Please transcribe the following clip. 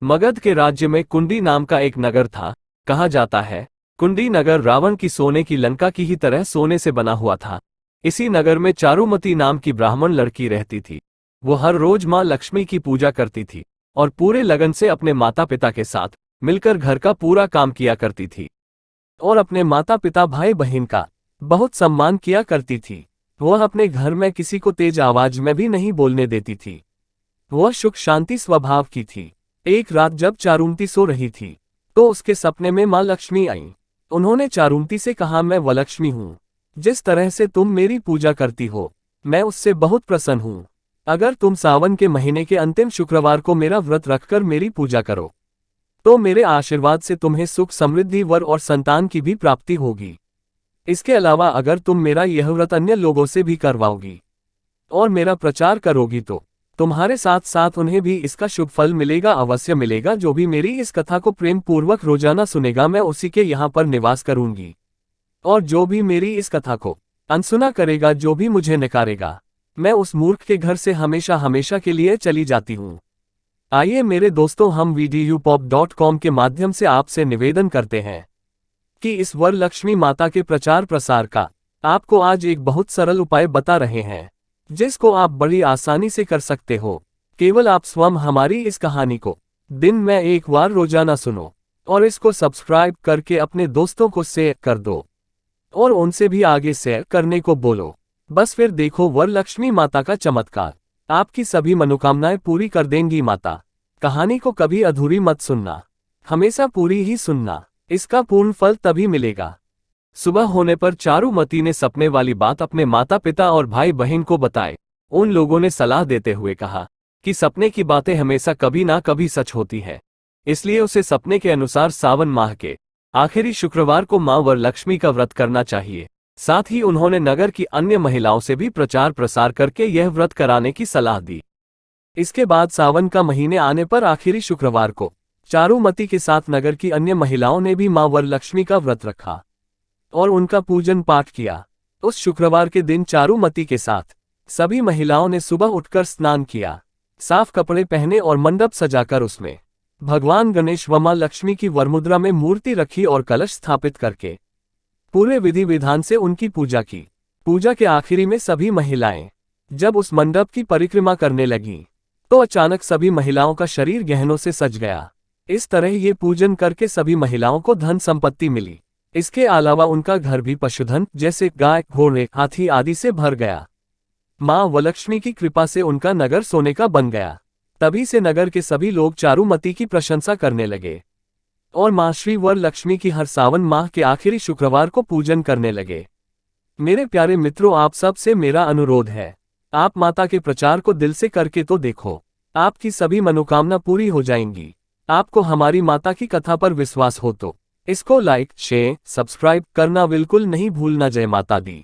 मगध के राज्य में कुंडी नाम का एक नगर था। कहा जाता है कुंडी नगर रावण की सोने की लंका की ही तरह सोने से बना हुआ था। इसी नगर में चारुमती नाम की ब्राह्मण लड़की रहती थी। वो हर रोज मां लक्ष्मी की पूजा करती थी और पूरे लगन से अपने माता पिता के साथ मिलकर घर का पूरा काम किया करती थी और अपने माता पिता भाई बहन का बहुत सम्मान किया करती थी। वह अपने घर में किसी को तेज आवाज में भी नहीं बोलने देती थी। वह सुख शांति स्वभाव की थी। एक रात जब चारुमती सो रही थी तो उसके सपने में मां लक्ष्मी आईं। उन्होंने चारुमती से कहा, मैं वह लक्ष्मी हूँ जिस तरह से तुम मेरी पूजा करती हो, मैं उससे बहुत प्रसन्न हूँ। अगर तुम सावन के महीने के अंतिम शुक्रवार को मेरा व्रत रखकर मेरी पूजा करो तो मेरे आशीर्वाद से तुम्हें सुख समृद्धि वर और संतान की भी प्राप्ति होगी। इसके अलावा अगर तुम मेरा यह व्रत अन्य लोगों से भी करवाओगी और मेरा प्रचार करोगी तो तुम्हारे साथ साथ उन्हें भी इसका शुभ फल मिलेगा, अवश्य मिलेगा। जो भी मेरी इस कथा को प्रेम पूर्वक रोजाना सुनेगा, मैं उसी के यहाँ पर निवास करूंगी। और जो भी मेरी इस कथा को अनसुना करेगा, जो भी मुझे नकारेगा, मैं उस मूर्ख के घर से हमेशा हमेशा के लिए चली जाती हूँ। आइए मेरे दोस्तों, हम VDUpop.com के माध्यम से आपसे निवेदन करते हैं कि इस वर लक्ष्मी माता के प्रचार प्रसार का आपको आज एक बहुत सरल उपाय बता रहे हैं, जिसको आप बड़ी आसानी से कर सकते हो। केवल आप स्वयं हमारी इस कहानी को दिन में एक बार रोजाना सुनो और इसको सब्सक्राइब करके अपने दोस्तों को शेयर कर दो और उनसे भी आगे शेयर करने को बोलो। बस फिर देखो वर लक्ष्मी माता का चमत्कार। आपकी सभी मनोकामनाएं पूरी कर देंगी माता। कहानी को कभी अधूरी मत सुनना, हमेशा पूरी ही सुनना। इसका पूर्ण फल तभी मिलेगा। सुबह होने पर चारुमती ने सपने वाली बात अपने माता पिता और भाई बहन को बताए। उन लोगों ने सलाह देते हुए कहा कि सपने की बातें हमेशा कभी ना कभी सच होती है, इसलिए उसे सपने के अनुसार सावन माह के आखिरी शुक्रवार को मां वर लक्ष्मी का व्रत करना चाहिए। साथ ही उन्होंने नगर की अन्य महिलाओं से भी प्रचार प्रसार करके यह व्रत कराने की सलाह दी। इसके बाद सावन का महीने आने पर आखिरी शुक्रवार को चारुमती के साथ नगर की अन्य महिलाओं ने भी मां वर लक्ष्मी का व्रत रखा और उनका पूजन पाठ किया। उस शुक्रवार के दिन चारुमती के साथ सभी महिलाओं ने सुबह उठकर स्नान किया, साफ कपड़े पहने और मंडप सजाकर उसमें भगवान गणेश व मां लक्ष्मी की वरमुद्रा में मूर्ति रखी और कलश स्थापित करके पूरे विधि विधान से उनकी पूजा की। पूजा के आखिरी में सभी महिलाएं जब उस मंडप की परिक्रमा करने लगीं तो अचानक सभी महिलाओं का शरीर गहनों से सज गया। इस तरह ये पूजन करके सभी महिलाओं को धन संपत्ति मिली। इसके अलावा उनका घर भी पशुधन जैसे गाय, घोड़े, हाथी आदि से भर गया। मां वरलक्ष्मी की कृपा से उनका नगर सोने का बन गया। तभी से नगर के सभी लोग चारुमती की प्रशंसा करने लगे और मां श्री वर लक्ष्मी की हर सावन माह के आखिरी शुक्रवार को पूजन करने लगे। मेरे प्यारे मित्रों, आप सब से मेरा अनुरोध है, आप माता के प्रचार को दिल से करके तो देखो, आपकी सभी मनोकामना पूरी हो जाएंगी। आपको हमारी माता की कथा पर विश्वास हो तो इसको लाइक, शेयर, सब्सक्राइब करना बिल्कुल नहीं भूलना। जय माता दी।